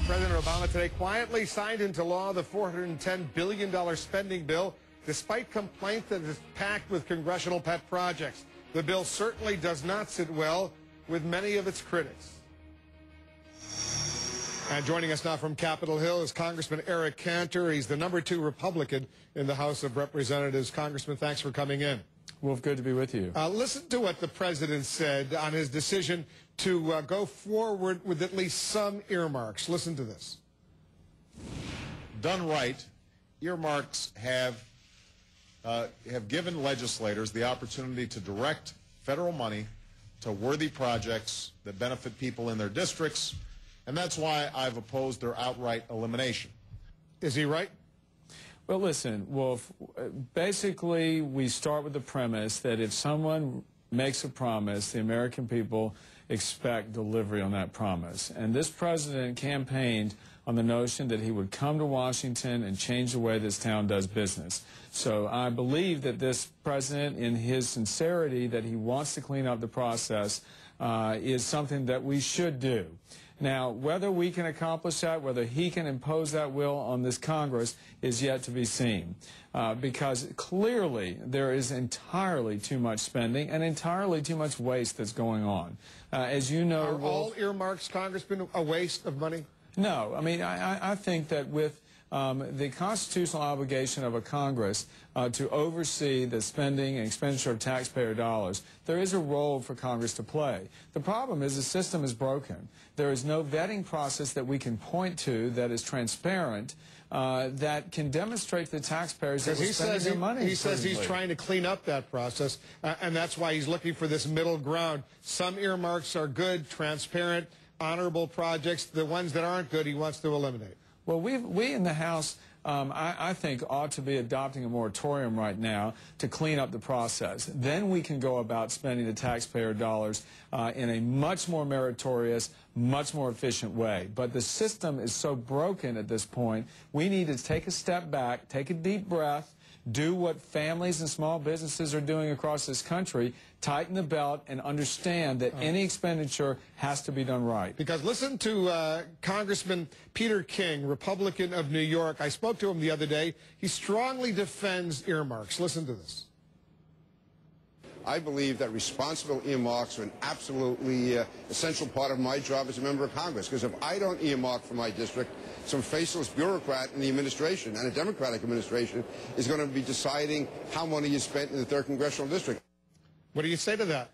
President Obama today quietly signed into law the $410 billion spending bill, despite complaint that it is packed with congressional pet projects. The bill certainly does not sit well with many of its critics. And joining us now from Capitol Hill is Congressman Eric Cantor. He's the #2 Republican in the House of Representatives. Congressman, thanks for coming in. Wolf, good to be with you. Listen to what the president said on his decision to go forward with at least some earmarks. Listen to this. Done right, earmarks have given legislators the opportunity to direct federal money to worthy projects that benefit people in their districts, and that's why I've opposed their outright elimination. Is he right? Well, listen, Wolf, basically we start with the premise that if someone makes a promise, the American people expect delivery on that promise. And this president campaigned on the notion that he would come to Washington and change the way this town does business. So I believe that this president, in his sincerity that he wants to clean up the process, is something that we should do. Now, whether we can accomplish that, whether he can impose that will on this Congress is yet to be seen. Because clearly there is entirely too much spending and entirely too much waste that's going on. As you know, Are all earmarks, Congressman, a waste of money? No. I mean, I think that with the constitutional obligation of a Congress to oversee the spending and expenditure of taxpayer dollars, there is a role for Congress to play. The problem is the system is broken. There is no vetting process that we can point to that is transparent, that can demonstrate to the taxpayers that we're spending their money. He says he's trying to clean up that process, and that's why he's looking for this middle ground. Some earmarks are good, transparent, honorable projects. The ones that aren't good, he wants to eliminate. Well, we in the House, I think, ought to be adopting a moratorium right now to clean up the process. Then we can go about spending the taxpayer dollars in a much more meritorious, much more efficient way. But the system is so broken at this point, we need to take a step back, take a deep breath, do what families and small businesses are doing across this country, tighten the belt, and understand that any expenditure has to be done right. Because listen to Congressman Peter King, Republican of New York. I spoke to him the other day. He strongly defends earmarks. Listen to this. I believe that responsible earmarks are an absolutely essential part of my job as a member of Congress, because if I don't earmark for my district, some faceless bureaucrat in the administration, and a Democratic administration, is going to be deciding how money is spent in the 3rd Congressional District. What do you say to that?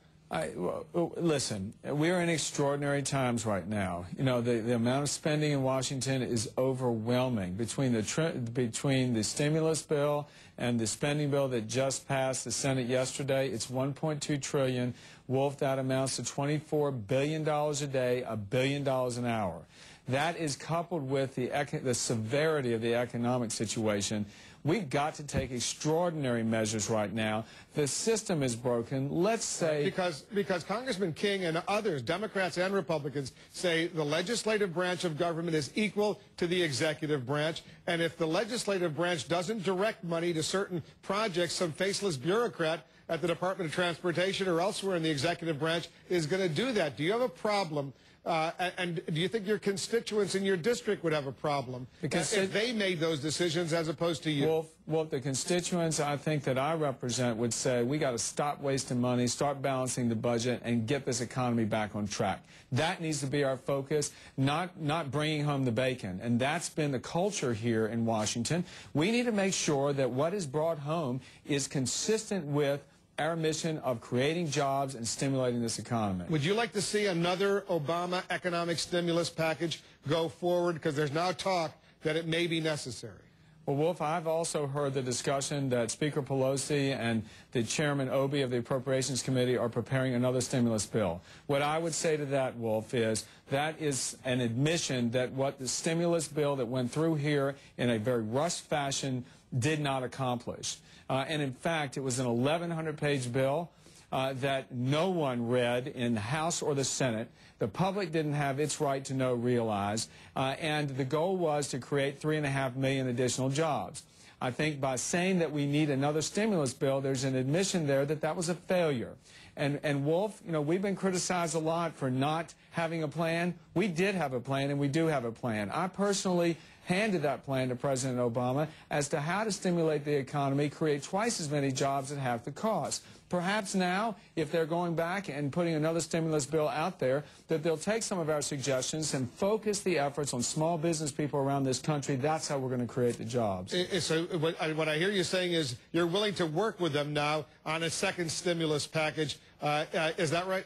Listen, we're in extraordinary times right now. You know, the amount of spending in Washington is overwhelming. Between the stimulus bill and the spending bill that just passed the Senate yesterday, it's $1.2 trillion. Wolf, that amounts to $24 billion a day, $1 billion an hour. That is coupled with the severity of the economic situation. We've got to take extraordinary measures right now. The system is broken. Let's say... Because Congressman King and others, Democrats and Republicans, say the legislative branch of government is equal to the executive branch, and if the legislative branch doesn't direct money to certain projects, some faceless bureaucrat at the Department of Transportation or elsewhere in the executive branch is going to do that. Do you have a problem? And do you think your constituents in your district would have a problem if they made those decisions as opposed to you? Wolf, the constituents I think that I represent would say we got to stop wasting money, start balancing the budget, and get this economy back on track. That needs to be our focus, not bringing home the bacon. And that's been the culture here in Washington. We need to make sure that what is brought home is consistent with our mission of creating jobs and stimulating this economy. Would you like to see another Obama economic stimulus package go forward? Because there's now talk that it may be necessary. Well, Wolf, I've also heard the discussion that Speaker Pelosi and the Chairman Obey of the Appropriations Committee are preparing another stimulus bill. What I would say to that, Wolf, is that is an admission that what the stimulus bill that went through here in a very rushed fashion did not accomplish. And in fact, it was an 1,100-page bill that no one read in the House or the Senate. The public didn't have its right to know realized. And the goal was to create 3.5 million additional jobs. I think by saying that we need another stimulus bill, there's an admission there that that was a failure. And Wolf, you know, we've been criticized a lot for not having a plan. We did have a plan, and we do have a plan. I personally handed that plan to President Obama as to how to stimulate the economy, create twice as many jobs at half the cost. Perhaps now, if they're going back and putting another stimulus bill out there, that they'll take some of our suggestions and focus the efforts on small business people around this country. That's how we're going to create the jobs. So what I hear you saying is you're willing to work with them now on a second stimulus package. Is that right?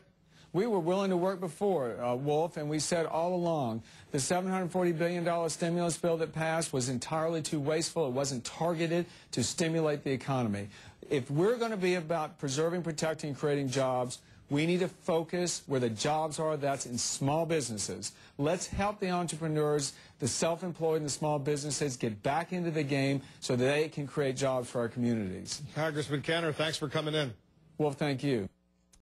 We were willing to work before, Wolf, and we said all along the $740 billion stimulus bill that passed was entirely too wasteful. It wasn't targeted to stimulate the economy. If we're going to be about preserving, protecting, and creating jobs, we need to focus where the jobs are. That's in small businesses. Let's help the entrepreneurs, the self-employed, and the small businesses get back into the game so that they can create jobs for our communities. Congressman Cantor, thanks for coming in. Wolf, thank you.